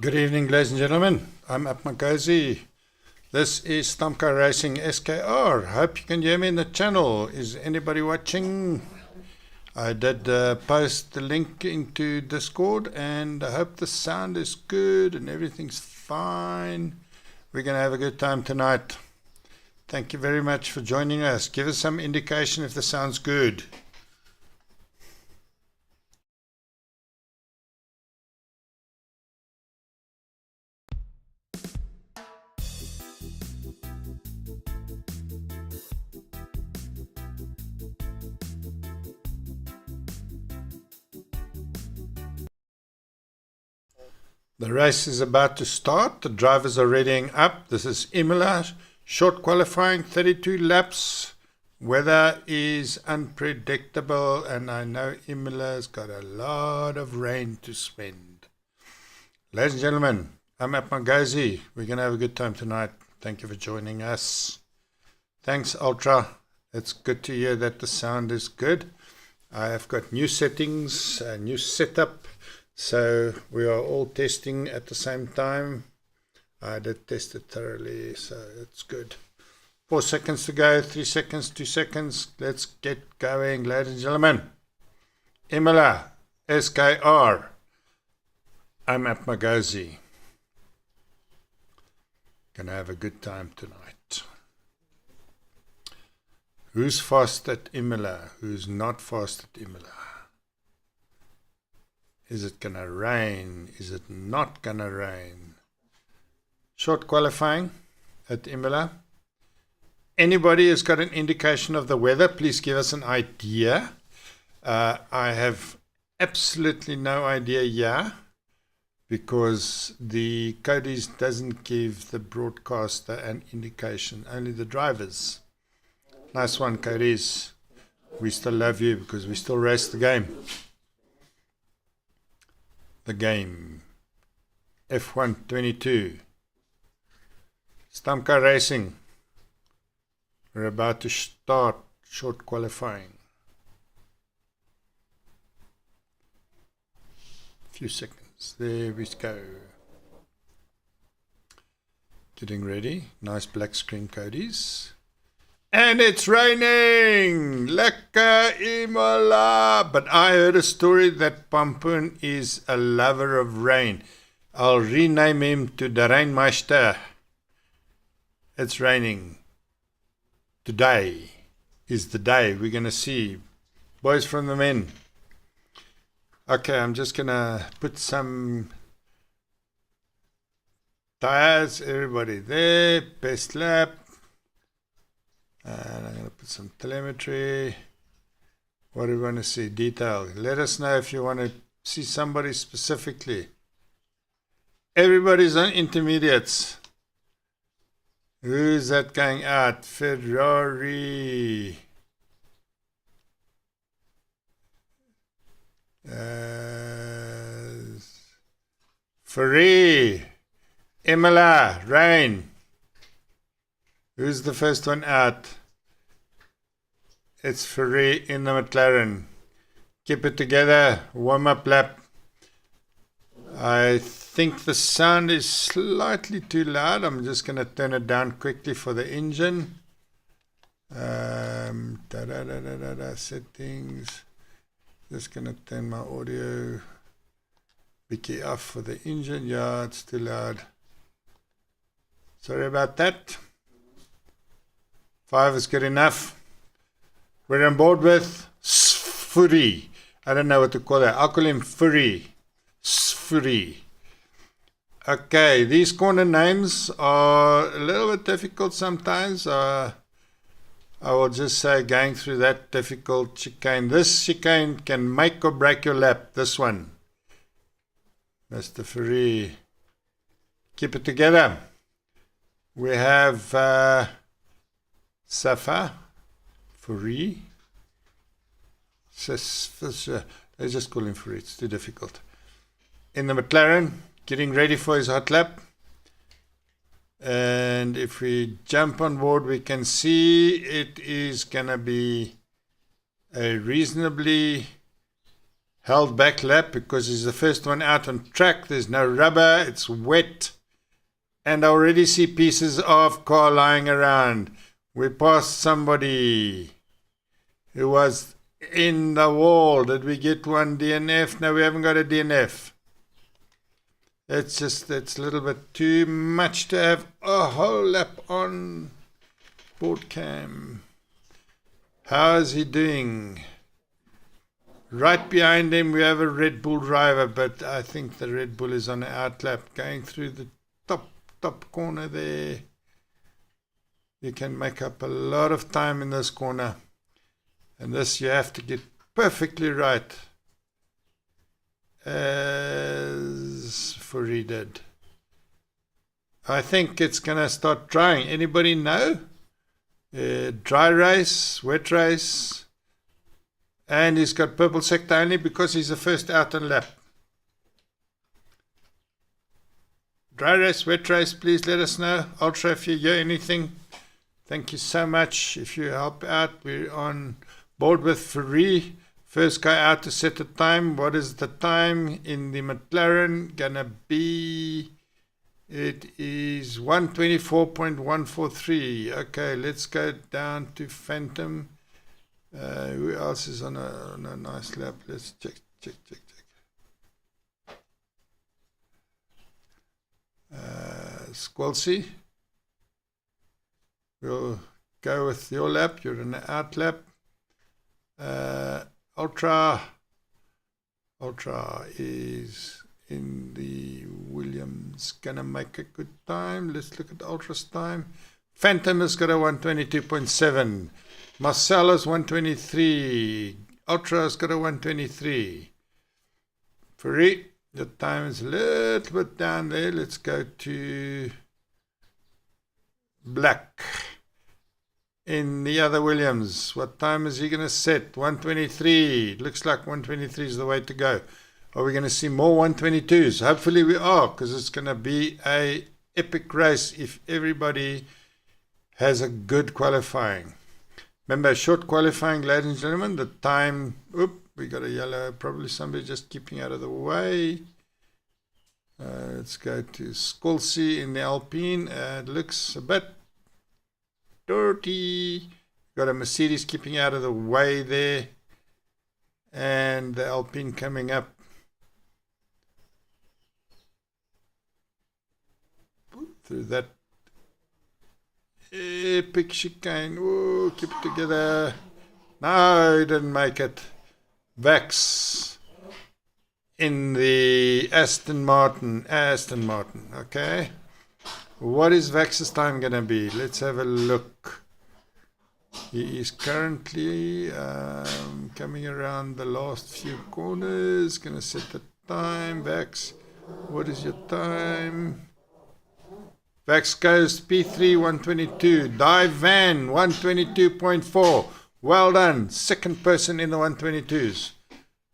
Good evening, ladies and gentlemen. I'm apmargOZi. This is SKR Racing SKR. Hope you can hear me in the channel. Is anybody watching? I did post the link into Discord, and I hope the sound is good and everything's fine. We're going to have a good time tonight. Thank you very much for joining us. Give us some indication if the sound's good. The race is about to start. The drivers are readying up. This is Imola, short qualifying, 32 laps. Weather is unpredictable, and I know Imola's got a lot of rain to spend. Ladies and gentlemen, I'm apmargOZi. We're going to have a good time tonight. Thank you for joining us. Thanks, Ultra. It's good to hear that the sound is good. I have got new settings, a new setup. So we are all testing at the same time. I did test it thoroughly, so it's good. 4 seconds to go, 3 seconds, 2 seconds. Let's get going, ladies and gentlemen. Imola, SKR. I'm apmargOZi. Gonna have a good time tonight. Who's fast at Imola? Who's not fast at Imola? Is it going to rain? Is it not going to rain? Short qualifying at Imola. Anybody who's got an indication of the weather, please give us an idea. I have absolutely no idea yet because the Cody's doesn't give the broadcaster an indication, only the drivers. Nice one, Cody's. We still love you because we still race the game. The game F1 22 SKR Racing. We're about to start short qualifying. Few seconds. There we go. Getting ready. Nice black screen, Cody's. And it's raining! Lekker Imola! But I heard a story that Pampoen is a lover of rain. I'll rename him to the Rainmeister. It's raining. Today is the day. We're going to see. Boys from the men. Okay, I'm just going to put some tires. Everybody there. Best lap. And I'm going to put some telemetry. What do we want to see? Detail. Let us know if you want to see somebody specifically. Everybody's on intermediates. Who's that going out? Ferrari. Ferrari. Imola. Rain. Who's the first one out? It's Ferrari in the McLaren. Keep it together. Warm-up lap. I think the sound is slightly too loud. I'm just going to turn it down quickly for the engine. Settings. Just going to turn my audio bicky off for the engine. Yeah, it's too loud. Sorry about that. 5 is good enough. We're on board with Sfuri. I don't know what to call that. I'll call him Furi. Sfuri. Okay, these corner names are a little bit difficult sometimes. I will just say going through that difficult chicane. This chicane can make or break your lap. This one. Mr. Furi. Keep it together. We have... Safa, Furi, they just call him Furi, it's too difficult. In the McLaren, getting ready for his hot lap. And if we jump on board, we can see it is going to be a reasonably held back lap because he's the first one out on track. There's no rubber, it's wet. And I already see pieces of car lying around. We passed somebody who was in the wall. Did we get one DNF? No, we haven't got a DNF. It's a little bit too much to have a whole lap on board cam. How is he doing? Right behind him we have a Red Bull driver, but I think the Red Bull is on the outlap, going through the top corner there. You can make up a lot of time in this corner, and this you have to get perfectly right, as Fourie did. I think it's gonna start drying. Anybody know? Dry race, wet race, and he's got purple sector only because he's the first out on lap. Dry race, wet race, please let us know. Ultra, if you hear anything, thank you so much. If you help out, we're on board with Fourie. First guy out to set the time. What is the time in the McLaren gonna be? It is 1:24.143. Okay, let's go down to Phantom. Who else is on a nice lap? Let's check. SKR, we'll go with your lap. You're in the out lap. Ultra is in the Williams, gonna make a good time. Let's look at Ultra's time. Phantom has got a 122.7. Marcelo's 123. Ultra's got a 123. Fourie, the time is a little bit down there. Let's go to Black. In the other Williams, what time is he going to set? 123. Looks like 123 is the way to go. Are we going to see more 122s? Hopefully we are, because it's going to be a epic race if everybody has a good qualifying. Remember, short qualifying, ladies and gentlemen, the time, we got a yellow, probably somebody just keeping out of the way. Let's go to SKR in the Alpine. It looks a bit dirty. Got a Mercedes keeping out of the way there, and the Alpine coming up. Through that epic chicane. Oh, keep it together. No, he didn't make it. Vax in the Aston Martin. Okay. What is Vax's time going to be? Let's have a look. He is currently coming around the last few corners. Going to set the time. Vax, what is your time? Vax goes P3 122. Dive Van 122.4. Well done. Second person in the 122s.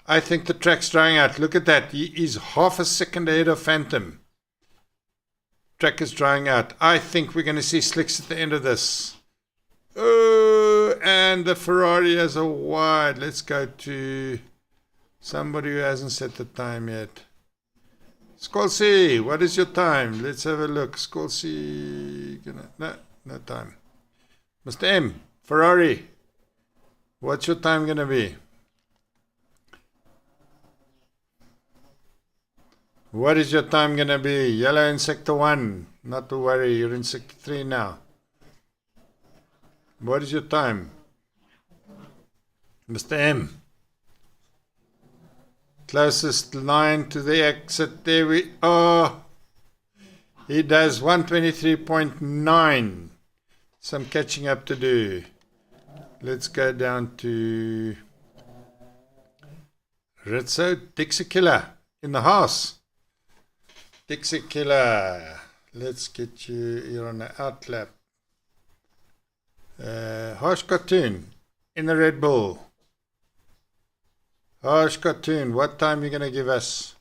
I think the track's drying out. Look at that. He is half a second ahead of Phantom. Track is drying out. I think we're going to see slicks at the end of this. Oh, and the Ferrari has a wide. Let's go to somebody who hasn't set the time yet. SKR, what is your time? Let's have a look. SKR, no time. Mr. M, Ferrari, what's your time going to be? What is your time going to be? Yellow in sector 1. Not to worry, you're in sector 3 now. What is your time? Mr. M. Closest line to the exit. There we are. He does 123.9. Some catching up to do. Let's go down to Rizzo. Dixie Killer in the house. Dixie Killer. Let's get you here on the outlap. Harsh Cartoon in the Red Bull. Harsh Cartoon, what time are you going to give us?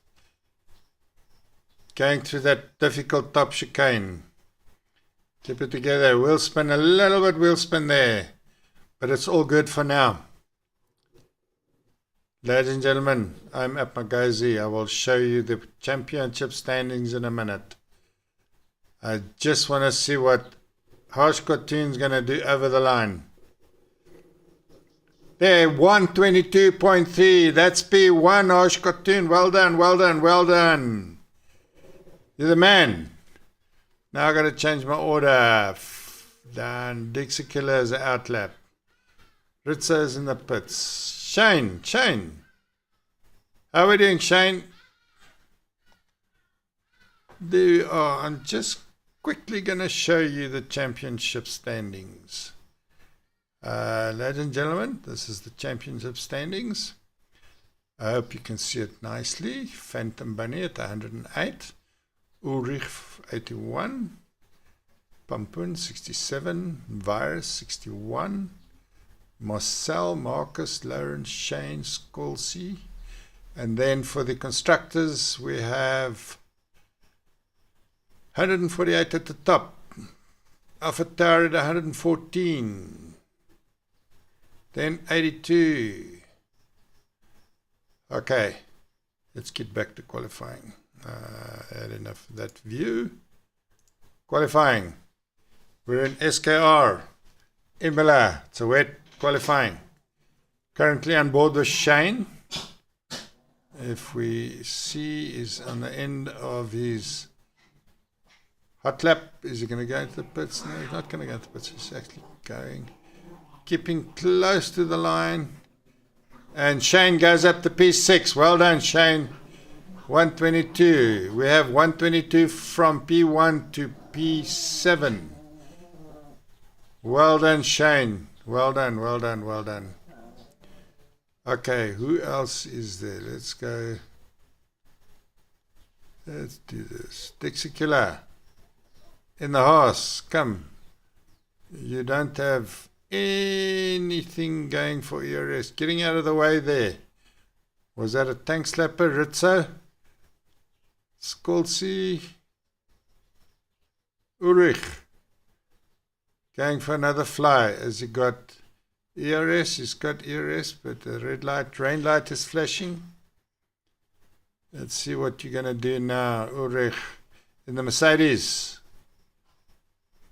Going through that difficult top chicane. Keep it together. Wheel spin, a little bit wheel spin there. But it's all good for now. Ladies and gentlemen, I'm apmargOZi. I will show you the championship standings in a minute. I just want to see what Harsh Cartoon's going to do over the line. There, 122.3. That's P1, Harsh Cartoon. Well done, well done, well done. You're the man. Now I've got to change my order. Done. Dixie Killer is an outlap. Ritza is in the pits. Shane. How are we doing, Shane? There you are. I'm just quickly going to show you the championship standings. Ladies and gentlemen, this is the championship standings. I hope you can see it nicely. Phantom Bunny at 108. Ulrich 81. Pampoen 67. Virus 61. Marcel, Marcus, Lawrence, Shane, Skolsey. And then for the constructors, we have 148 at the top. Alpha Tower at 114. Then 82. Okay, let's get back to qualifying. Had enough of that view. Qualifying. We're in SKR Imola. It's a wet qualifying. Currently on board with Shane. If we see, is on the end of his hot lap. Is he going to go into the pits? No, he's not going to go into the pits. He's actually going, keeping close to the line. And Shane goes up to P6. Well done, Shane. 122. We have 122 from P1 to P7. Well done, Shane. Well done, well done, well done. Okay, who else is there? Let's go. Let's do this. Dixie Killer. In the horse. Come. You don't have anything going for ERS. Getting out of the way there. Was that a tank slapper? Ritzo? Skolsey? Ulrich? Going for another fly. Has he got ERS? He's got ERS, but the red light, rain light is flashing. Let's see what you're going to do now, Ulrich. In the Mercedes.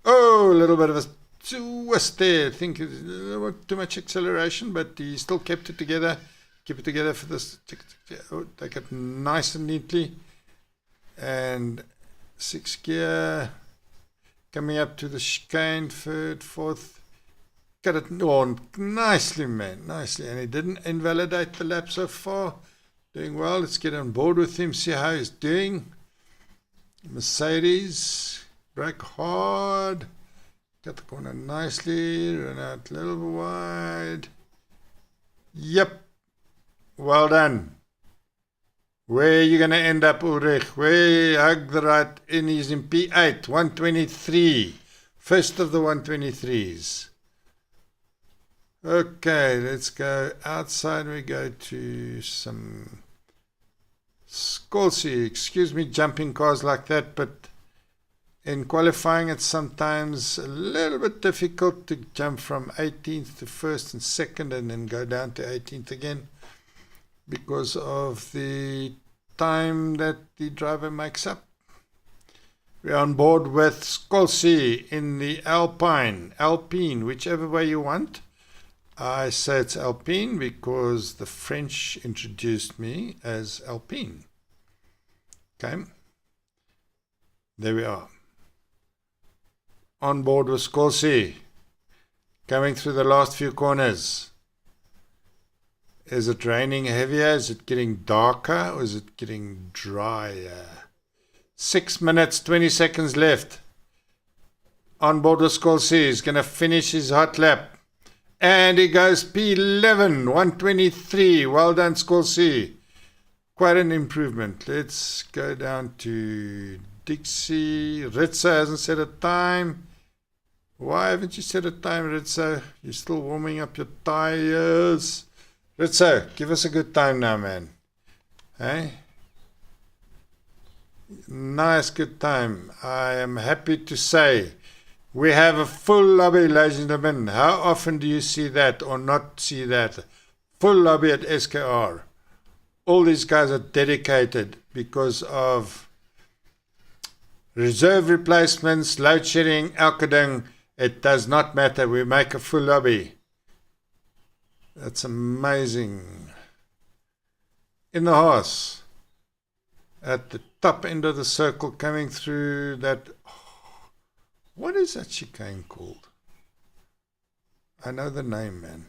Oh, a little bit of a twist there. I think too much acceleration, but he still kept it together. Keep it together for this. Take it nice and neatly. And 6 gear. Coming up to the chicane, third, fourth. Got it on nicely, man. Nicely. And he didn't invalidate the lap so far. Doing well. Let's get on board with him. See how he's doing. Mercedes. Brake hard. Got the corner nicely. Run out a little bit wide. Yep. Well done. Where are you going to end up, Ulrich? Where hug the right in? He's in P8, 123. First of the 123s. Okay, let's go outside. We go to some Skolsey. Excuse me, jumping cars like that, but in qualifying it's sometimes a little bit difficult to jump from 18th to 1st and 2nd and then go down to 18th again, because of the time that the driver makes up. We're on board with Skolsey in the Alpine, whichever way you want. I say it's Alpine because the French introduced me as Alpine. Okay. There we are. On board with Skolsey. Coming through the last few corners. Is it raining heavier? Is it getting darker? Or is it getting drier? 6 minutes, 20 seconds left. On board with Skolsey. He's going to finish his hot lap. And he goes P11, 123. Well done, Skolsey. Quite an improvement. Let's go down to Dixie. Ritza hasn't set a time. Why haven't you set a time, Ritza? You're still warming up your tires. Ritzo, give us a good time now, man. Hey? Nice, good time. I am happy to say we have a full lobby, ladies and gentlemen. How often do you see that or not see that? Full lobby at SKR. All these guys are dedicated because of reserve replacements, load shedding, alkading. It does not matter. We make a full lobby. That's amazing. In the horse, at the top end of the circle, coming through that. What is that chicane called? I know the name, man.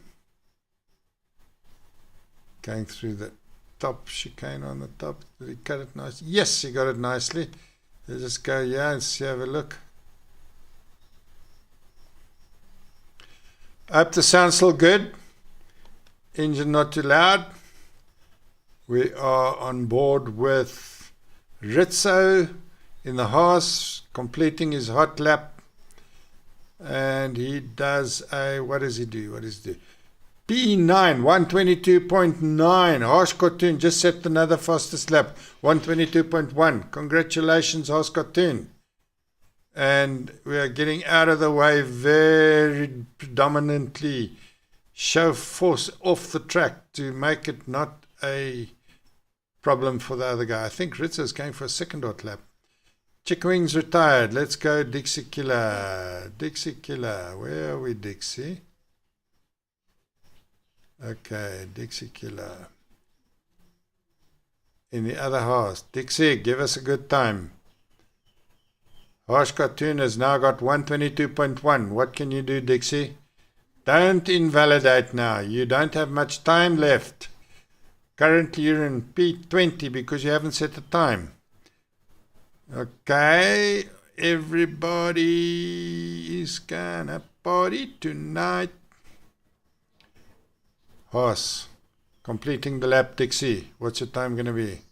Going through the top chicane on the top. Did he cut it nice? Yes, he got it nicely. Let's just go here and see, have a look. Hope the sound's still good. Engine not too loud. We are on board with Rizzo in the horse, completing his hot lap. And he does a, what does he do? P9, 122.9. Harsh Cartoon just set another fastest lap, 122.1. Congratulations, Harsh Cartoon. And we are getting out of the way very predominantly. Show force off the track to make it not a problem for the other guy. I think Rizzo's going for a second hot lap. Chickwings retired. Let's go Dixie Killer. Dixie Killer. Where are we, Dixie? Okay, Dixie Killer. In the other house. Dixie, give us a good time. Harsh Cartoon has now got 122.1. What can you do, Dixie? Don't invalidate now. You don't have much time left. Currently you're in P20 because you haven't set the time. Okay, everybody is gonna party tonight. Horse, completing the lap, Dixie. What's your time gonna be?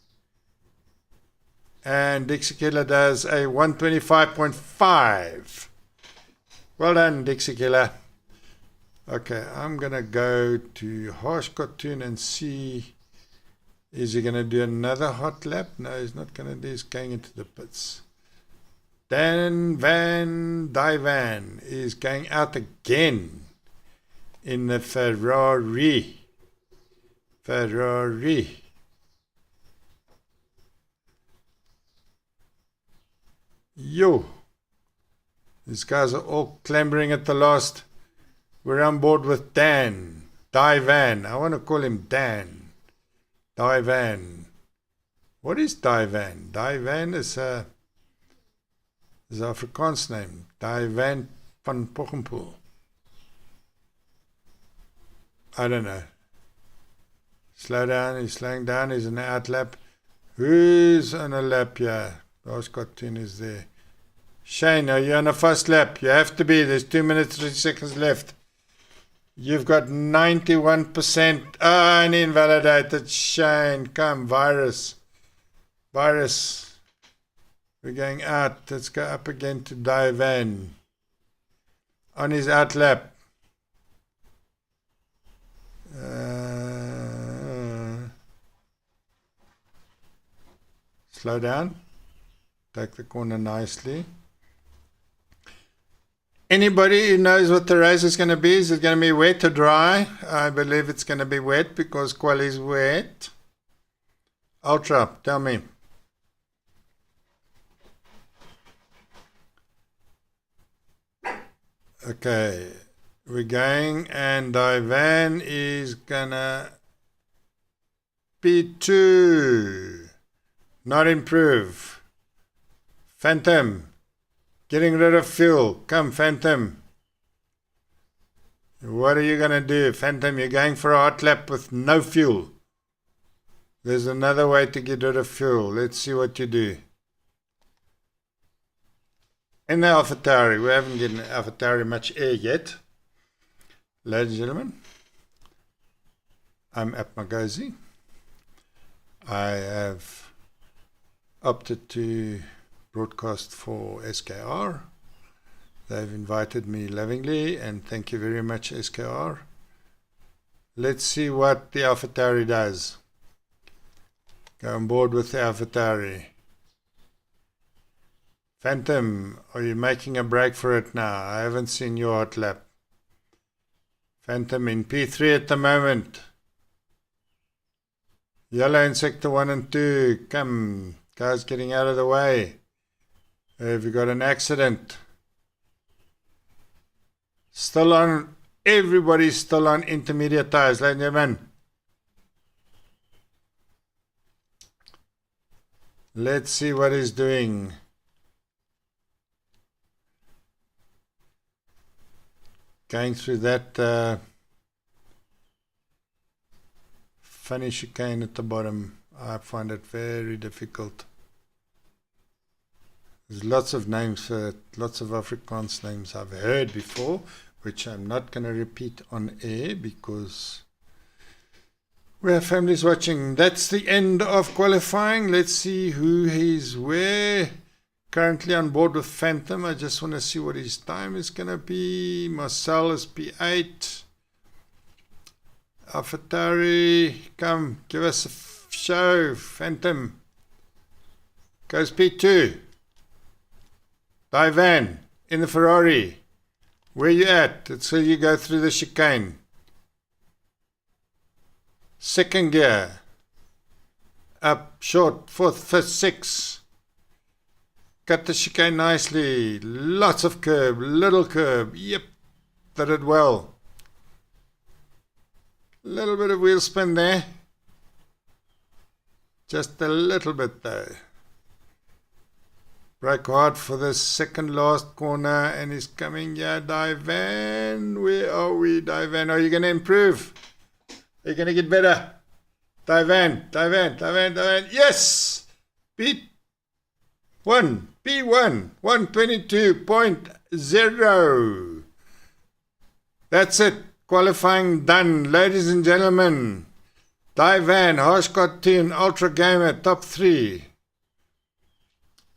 And Dixie Killer does a 125.5. Well done, Dixie Killer. Okay, I'm gonna go to Harsh Cartoon and see, is he gonna do another hot lap? No, he's not gonna do, he's going into the pits. Dan Van Dyvan is going out again in the Ferrari. Yo, these guys are all clambering at the last. We're on board with Dan Dyvan. I want to call him Dan Dyvan. What is Dyvan? Dyvan is an Afrikaans name. Dyvan van Pochenpoel. I don't know. Slow down. He's slowing down. He's in the out lap. Who's on a lap here? Harsh Cartoon is there. Shane, are you on a first lap? You have to be. There's 2 minutes, 30 seconds left. You've got 91%. Uninvalidated. Shane, come. Virus. We're going out. Let's go up again to Dyvan. On his out lap. Slow down. Take the corner nicely. Anybody who knows what the race is going to be? Is it going to be wet or dry? I believe it's going to be wet because quali is wet. Ultra, tell me. Okay, we're going, and Dyvan is gonna P2. Not improve. Phantom, getting rid of fuel. Come, Phantom. What are you going to do? Phantom, you're going for a hot lap with no fuel. There's another way to get rid of fuel. Let's see what you do. In the AlphaTauri, we haven't given AlphaTauri much air yet. Ladies and gentlemen, I'm apmargOZi. I have opted to broadcast for SKR. They've invited me lovingly, and thank you very much, SKR. Let's see what the AlphaTauri does. Go on board with the AlphaTauri. Phantom, are you making a break for it now? I haven't seen your hot lap. Phantom in P3 at the moment. Yellow in sector 1 and 2. Come, guys, getting out of the way. Have you got an accident? Still on, everybody's still on intermediate tires, ladies and gentlemen. Let's see what he's doing. Going through that funny chicane at the bottom. I find it very difficult. There's lots of names, lots of Afrikaans names I've heard before, which I'm not going to repeat on air because we have families watching. That's the end of qualifying. Let's see who is where. Currently on board with Phantom. I just want to see what his time is going to be. Marcel is P8. AlphaTauri, come, give us a show. Phantom goes P2. Divan in the Ferrari. Where you at? Let's see you go through the chicane. Second gear. Up, short, fourth, fifth, sixth. Cut the chicane nicely. Lots of curb, little curb. Yep, did it well. Little bit of wheel spin there. Just a little bit though. Brake hard for the second last corner and he's coming here. Divan, where are we? Divan, are you going to improve? Are you going to get better? Divan. Yes! Beat 1. P1. 122.0. That's it. Qualifying done. Ladies and gentlemen. Divan, harsh cartoon, ultra gamer, top 3.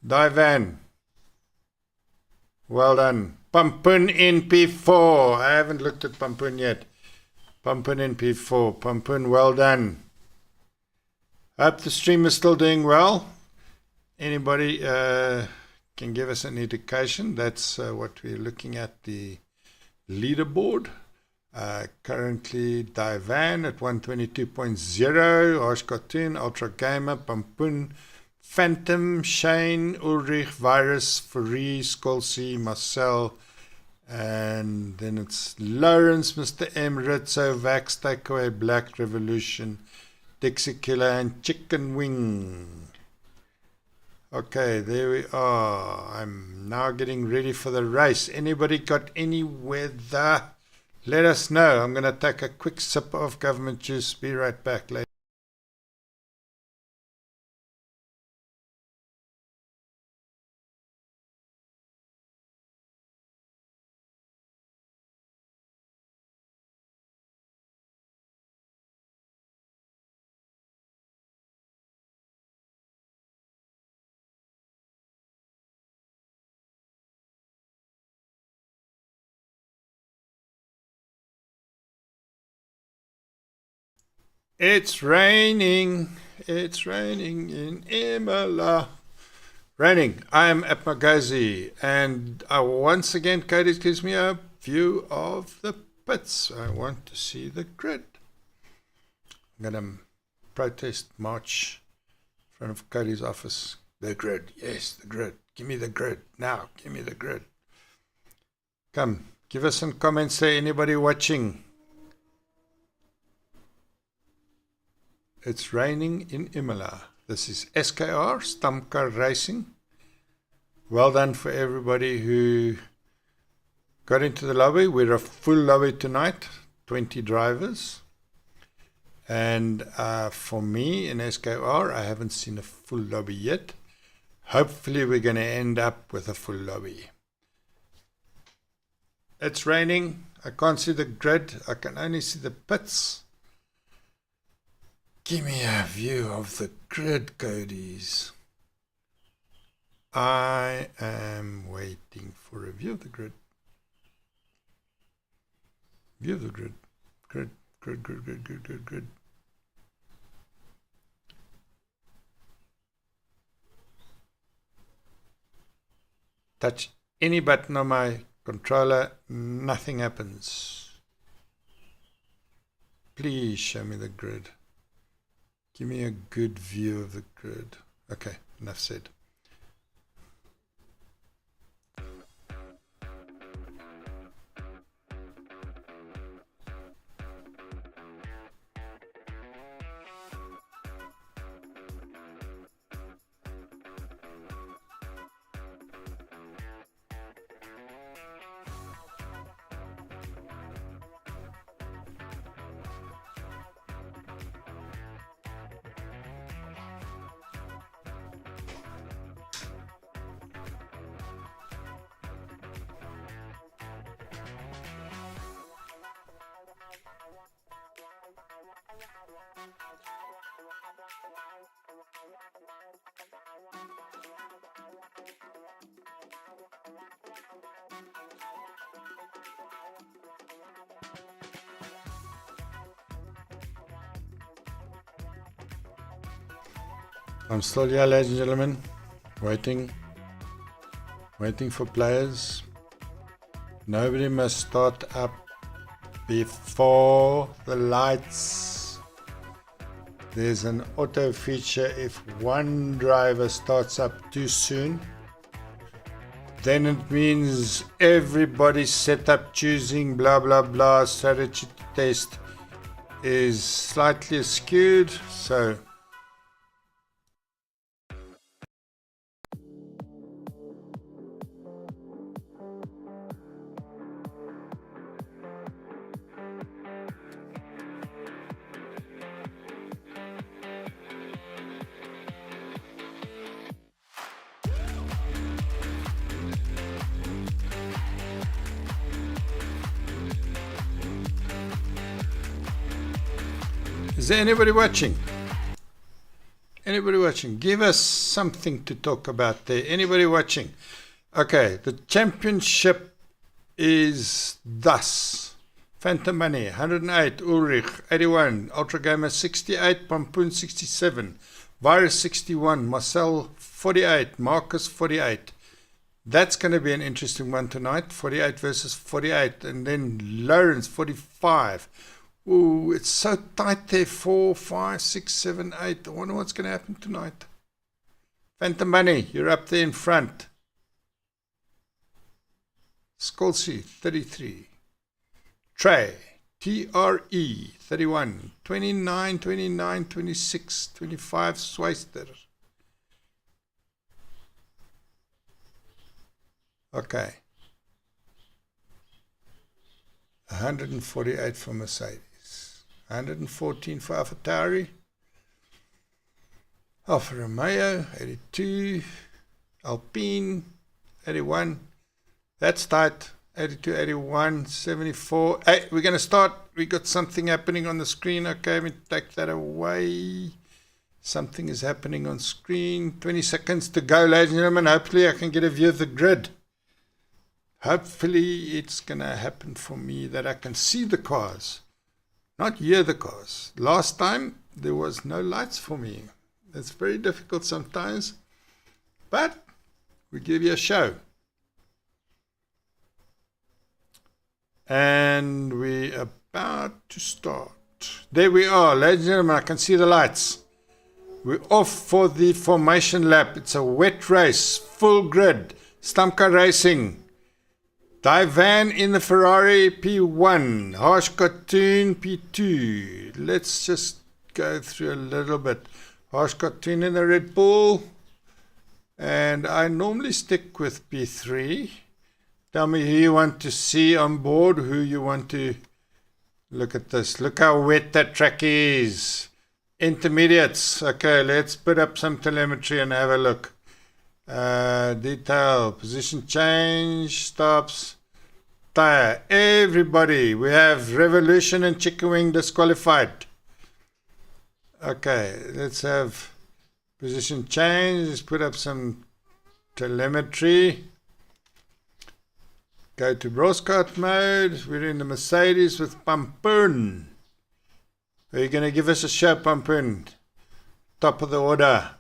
Divan. Well done. Pampun in P4. I haven't looked at Pampun yet. Pampun in P4. Pampun, well done. Hope the stream is still doing well. Anybody can give us an indication. That's what we're looking at, the leaderboard. Currently Divan at 122.0, Harsh Cartoon, Ultra Gamer, Pampun, Phantom, Shane, Ulrich, Virus, Farie, Skolsi, Marcel, and then it's Lawrence, Mr. M, Rizzo, Vax, Takeaway, Black Revolution, Dixie Killer, and Chicken Wing. Okay, there we are. I'm now getting ready for the race. Anybody got any weather? Let us know. I'm going to take a quick sip of government juice. Be right back later. It's raining. It's raining in Imola. Raining. I am apmargOZi, and once again, Cody gives me a view of the pits. I want to see the grid. I'm going to protest march in front of Cody's office. The grid. Yes, the grid. Give me the grid. Now, give me the grid. Come, give us some comments there. Anybody watching? It's raining in Imola. This is SKR, Stamkar Racing. Well done for everybody who got into the lobby. We're a full lobby tonight, 20 drivers. And for me in SKR, I haven't seen a full lobby yet. Hopefully we're going to end up with a full lobby. It's raining. I can't see the grid. I can only see the pits. Give me a view of the grid, Cody's. I am waiting for a view of the grid. View of the grid. Grid. Touch any button on my controller, nothing happens. Please show me the grid. Give me a good view of the grid. Okay, enough said. I'm still here, ladies and gentlemen, waiting for players. Nobody must start up before the lights. There's an auto feature if one driver starts up too soon. Then it means everybody's setup choosing blah blah blah strategy test is slightly skewed. So is there anybody watching? Anybody watching? Give us something to talk about there. Anybody watching? Okay, the championship is thus. Phantom Money, 108. Ulrich, 81. Ultra Gamer, 68. Pompoon, 67. Virus, 61. Marcel, 48. Marcus, 48. That's going to be an interesting one tonight. 48 versus 48. And then Lawrence, 45. Ooh, it's so tight there. 4, 5, 6, 7, 8. I wonder what's going to happen tonight. Phantom Money, you're up there in front. Skolsy, 33. Trey, TRE, 31. 29, 29, 26, 25, Sweister. Okay. 148 for Mercedes. 114 for AlphaTauri. Alfa Romeo, 82. Alpine, 81. That's tight. 82, 81, 74. Hey, we're going to start. We got something happening on the screen. Okay, let me take that away. Something is happening on screen. 20 seconds to go, ladies and gentlemen. Hopefully I can get a view of the grid. Hopefully it's going to happen for me that I can see the cars, not hear the cars. Last time there was no lights for me. It's very difficult sometimes, but we give you a show. And we're about to start. There we are, ladies and gentlemen. I can see the lights. We're off for the formation lap. It's a wet race, full grid. Stamka Racing. Divan in the Ferrari P1. Harsh Cartoon P2. Let's just go through a little bit. Harsh Cartoon in the Red Bull. And I normally stick with P3. Tell me who you want to see on board, who you want to... Look at this. Look how wet that track is. Intermediates. Okay, let's put up some telemetry and have a look. Detail. Position change. Stops. Tire. Everybody. We have Revolution and Chicken Wing disqualified. Okay, let's have position change. Let's put up some telemetry. Go to broadcast mode. We're in the Mercedes with Pompoon. Are you going to give us a show, Pompoon? Top of the order.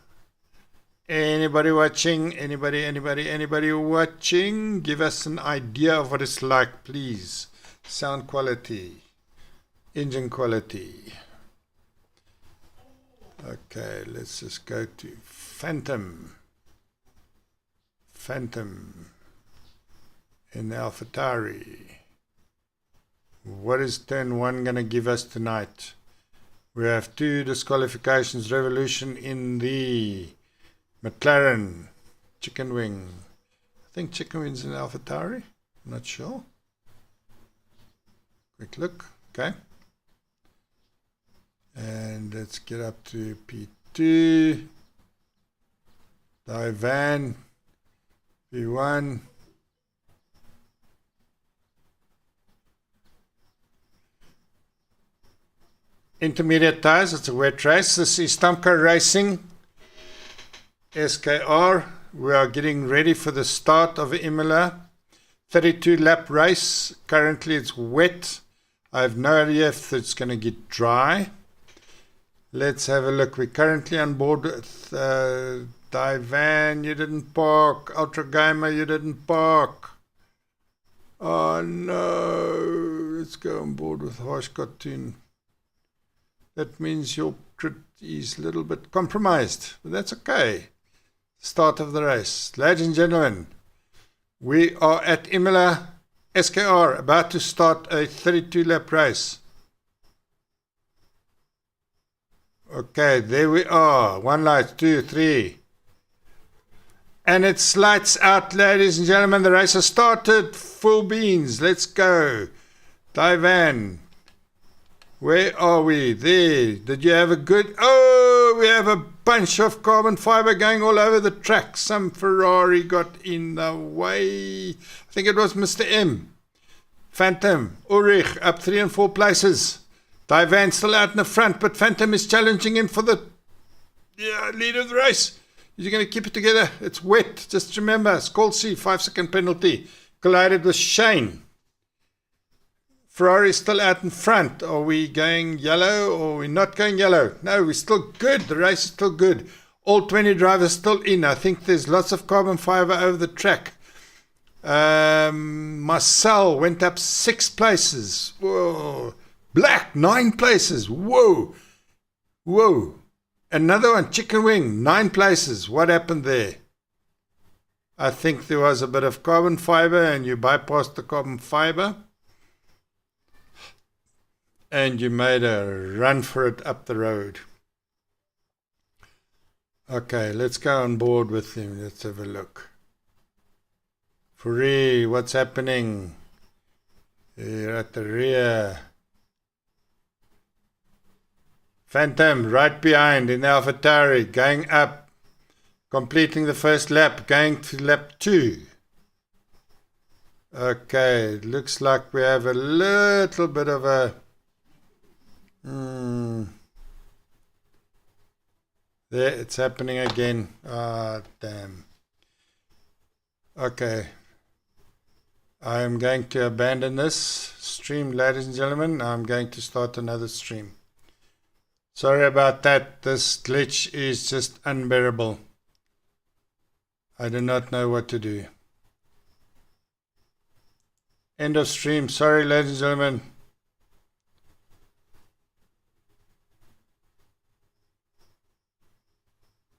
Anybody watching? Anybody watching? Give us an idea of what it's like, please. Sound quality. Engine quality. Okay, let's just go to Phantom in AlphaTauri. What is turn 1 going to give us tonight? We have 2 disqualifications, Revolution in the McLaren, Chicken Wing. I think Chicken Wing's in AlphaTauri, I'm not sure. Quick look, okay. And let's get up to P2, Divan, P1. Intermediate tires, it's a wet race. This is Stamco Racing, SKR. We are getting ready for the start of Imola. 32 lap race. Currently it's wet. I have no idea if it's going to get dry. Let's have a look. We're currently on board with Divan, you didn't park. Ultra Gamer, you didn't park. Oh no. Let's go on board with Harsh Cartoon. That means your crit is a little bit compromised, but that's okay. Start of the race. Ladies and gentlemen, we are at Imola, SKR, about to start a 32 lap race. Okay, there we are. 1 light, 2, 3. And it's lights out, ladies and gentlemen. The race has started. Full beans. Let's go. Divan. Where are we? There. Did you have a good... Oh, we have a bunch of carbon fiber going all over the track. Some Ferrari got in the way. I think it was Mr. M. Phantom. Ulrich up 3 and 4 places. Divan still out in the front, but Phantom is challenging him for the lead of the race. Is he going to keep it together? It's wet. Just remember, SKR F1 5-second penalty. Collided with Shane. Ferrari is still out in front. Are we going yellow or are we not going yellow? No, we're still good. The race is still good. All 20 drivers still in. I think there's lots of carbon fiber over the track. Marcel went up 6 places. Whoa. Black, 9 places. Whoa. Whoa. Another one, Chicken Wing, 9 places. What happened there? I think there was a bit of carbon fiber and you bypassed the carbon fiber. And you made a run for it up the road. Okay, let's go on board with him. Let's have a look. Free, what's happening? You're at the rear. Phantom, right behind in AlphaTauri, going up. Completing the first lap, going to lap 2. Okay, looks like we have a little bit of a... There, it's happening again. Ah, damn. Okay. I am going to abandon this stream, ladies and gentlemen. I'm going to start another stream. Sorry about that. This glitch is just unbearable. I do not know what to do. End of stream. Sorry, ladies and gentlemen.